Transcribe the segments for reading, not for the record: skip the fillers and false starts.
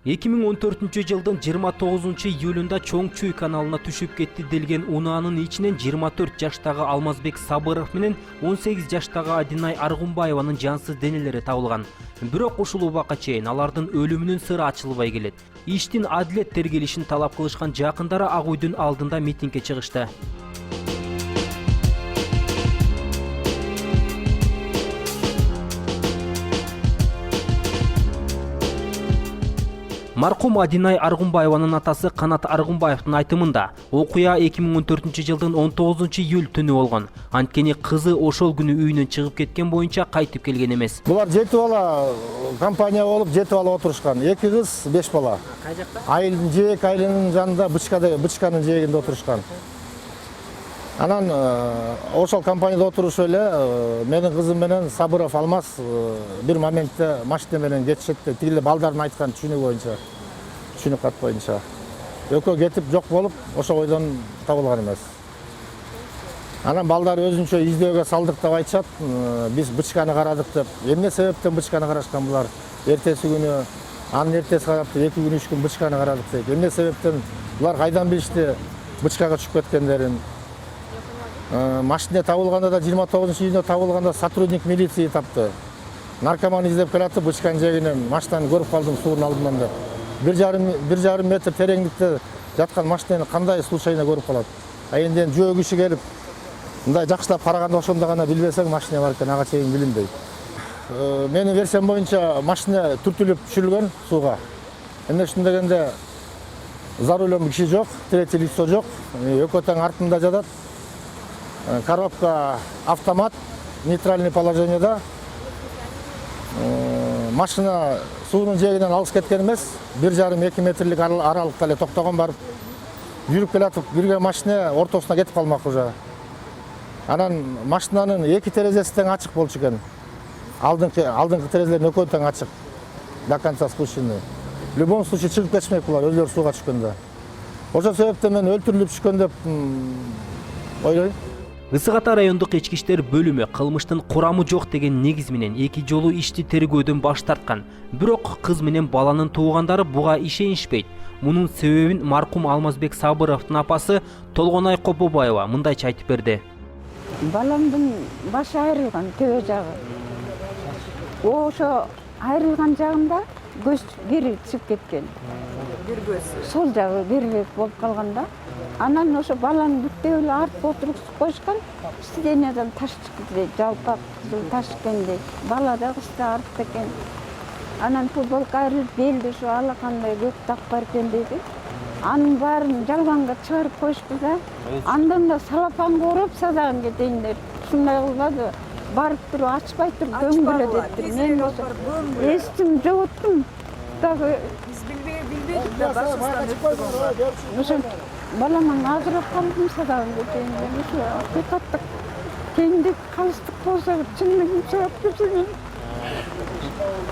2014 жылдын 29 июлунда Чоң Чуй каналына түшүп кетти делген унаанын ичинен 24 жаштагы Алмазбек Сабыров менен 18 жаштагы Адинай Аргунбаеванын жансыз денелери табылган. Бирок ушул убакка чейин алардын өлүмүнүн сыры ачылбай келет. Иштин адилет тергелишин талап кылышкан жакындары Ак Үйдүн алдында митингге чыгышты. Маркум Адинай Аргунбаеванын атасы Канат Аргунбаевдин айтымында, окуя 2014 жылдын 19 июль түнү болгон. Анткени кызы ошол күнү үйүнөн чыгып кеткен боюнча кайтып келген эмес. Булар 7 бала компания болуп 7 бала отурушкан. 2 кыз, 5 бала. Кай жакта? Айылдын жээк айылынын жанында бычканын жээгинде отурушкан. Анан ошол компанияда отурушуп эле менин кызым менен Сабыров Алмаз бир моментте машина менен кетишет деп тигиле балдардын айткан түшүнүк кат боюнча. Экөө кетип жок болуп, ошол бойдон табылган эмес. Анан балдар өзүнчө издөөгө салдык деп айтышат. Биз бычканы карадык деп. Эмне себептен бычканы карашкан булар? Эртеси күнү, анын эртеси карап 2 күн 3 күн бычканы карадык дейт. Эмне себептен булар кайдан билишти бычкага түшүп кеткендерин? Машина табылганда да 29 июнда табылганда сотрудник милиции тапты. Наркоман издеп келатып бычканын жегинен машинаны көрүп калдым суунун алдынан деп. 1,5 метр тереңдикте жаткан машинаны кандай случайно көрүп калат. Энден жөө киши келип мындай жакшылап караганда ошондо гана билбесең машина бар экен, ага чейин билинбейт. Менин версиям боюнча машина түртүлүп түшүрүлгөн сууга. Эмне үчүн дегенде за рулем киши жок, третье лицо жок, экөө тең артында жатат. Коробка автомат, нейтральный положениеда. Машина суунун жээгинен алыс кеткен эмес, 1,5-2 метрлик аралыкта эле токтогон барып. Жүрүп келатып, бирге машина ортосуна кетип калмак уже. Анан машинанын 2 терезеси тең ачык болчу экен. Алдыңкы терезелердин экөө тең ачык. До конца спущены. В любом случае чыгып кетишмек булар өздөрү сууга түшкөндө. Ошол себептен мен өлтүрүлүп түшкөн деп ойлойм. Ысык Ата райондук ички иштер бөлүмү кылмыштын курамы жок деген негиз менен 2 жолу ишти тергөөдөн баш тарткан. Бирок кыз менен баланын туугандары буга ишенишпейт. Мунун себебин маркум Алмазбек Сабыровдун апасы Толгонай Копобаева мындайча айтып берди. Баламдын башы айрылган төбө жагы. Ошо айрылган жагында көз бери чыгып кеткен. Бир көз. Сол жагы бербек болуп калганда, анан ошо баланы бүктөп эле артып отургузуп коюшкан. Стениядан таш чыкты дейт, жалпак кызыл таш экен дейт. Бала да кыз да артып экен. Анан футболка айрылып белди ушу алакандай көк так бар экен дейт. Анын баарын жалганга чыгарып коюшту да. Андан да салапанга ороп садагын кетейин деп. Ушундай кылбады. Барып туруп ачпай туруп көмгүлө дептир. Мен эстим жоготтум. Дагы Биз билбедик да башыбыздан. ошо баламан азырап калдым садагын кетейин деп. Ушу кыйкаттык кеңдик калыстык болсо чынын сурап берсең.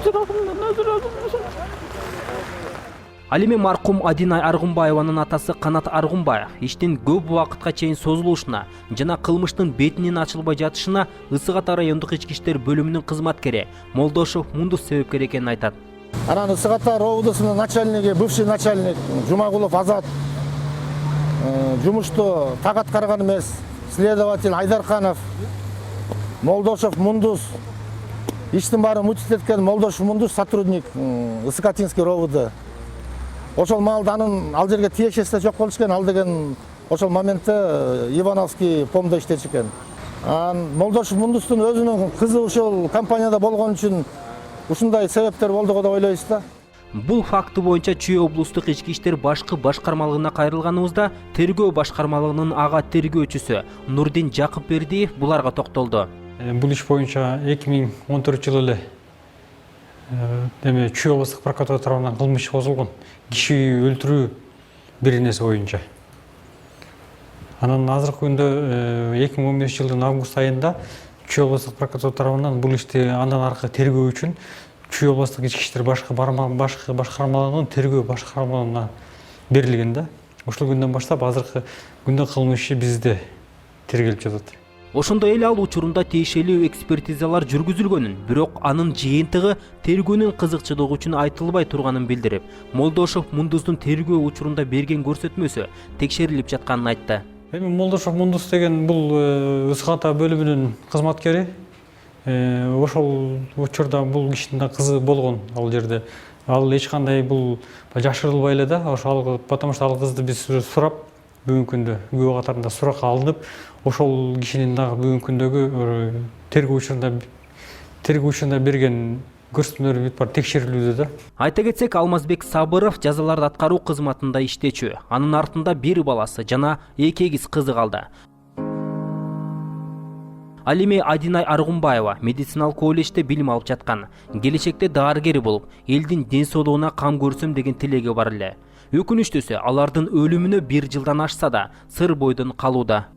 Сурагымдан азырадым. Ал эми маркум Адинай Аргунбаеванын атасы Канат Аргунбаев иштин көп убакытка чейин созулушуна жана кылмыштын бетинин ачылбай жатышына Ысык Ата райондук ички иштер бөлүмүнүн кызматкери Молдошов Мундус себепкер экенин айтат. Анан Ысык Ата РОВДсынын начальниги, бывший начальник Жумагулов Азат жумушту так аткарган эмес. Следователь Айдарханов, Молдошов Мундус иштин баарын мутит эткен Молдошов Мундус сотрудник Ысыкатинский РОВД. Ошол маалда анын ал жерге тиешеси жок болчу экен, ал деген ошол моментте Ивановский помдо иштечү экен. Молдошов Мундустун өзүнүн кызы ошол компанияда болгон үчүн ушундай себептер болду го деп ойлойбуз да. Бул факты боюнча Чүй облустук ички иштер башкы башкармалыгына кайрылганыбызда тергөө башкармалыгынын ага тергөөчүсү Нурдин Жакыпбердиев буларга токтолду. Бул иш боюнча 2014 жылы эле Чүй облустук прокуратура тарабынан кылмыш козулгон. Киши өлтүрүү бир нерсе боюнча. Анан азыркы күндө 2015 жылдын август айында Чүй облустук прокуратура тарабынан бул ишти андан аркы тергөө үчүн Чүй облустук ички иштер башкы башкармалыгынын тергөө башкармалыгына берилген да. Ошол күндөн баштап азыркы күндө кылмыш иши бизде тергелип жатат. Ошондой эле ал учурунда тиешелүү экспертизалар жүргүзүлгөнүн, бирок анын жыйынтыгы тергөөнүн кызыкчылыгы үчүн айтылбай турганын билдирип, Молдошов Мундуздун тергөө учурунда берген көрсөтмөсү текшерилип жатканын айтты. Эми Молдошов Мундуз деген бул ысык бөлүмүнүн кызматкери. Ошол учурда бул кишинин да кызы болгон ал жерде. Ал эч кандай бул жашырылбай эле да, ошол потому что ал кызды биз сурап бүгүнкү күндө күбө катарында суракка алынып, ошол кишинин дагы бүгүнкү күндөгү тергөө учурунда берген көрсөтмөлөр бүт бар текшерилүүдө да. Айта кетсек, Алмазбек Сабыров жазаларды аткаруу кызматында иштечү. Анын артында бир баласы жана 2 эгиз кызы калды. Ал эми Адинай Аргунбаева медициналык колледжде билим алып жаткан. Келечекте дарыгер болуп, элдин ден соолугуна кам көрсөм деген тилеги бар эле. Өкүнүчтүүсү, алардын өлүмүнө 1 жылдан ашса да, сыр бойдон калууда.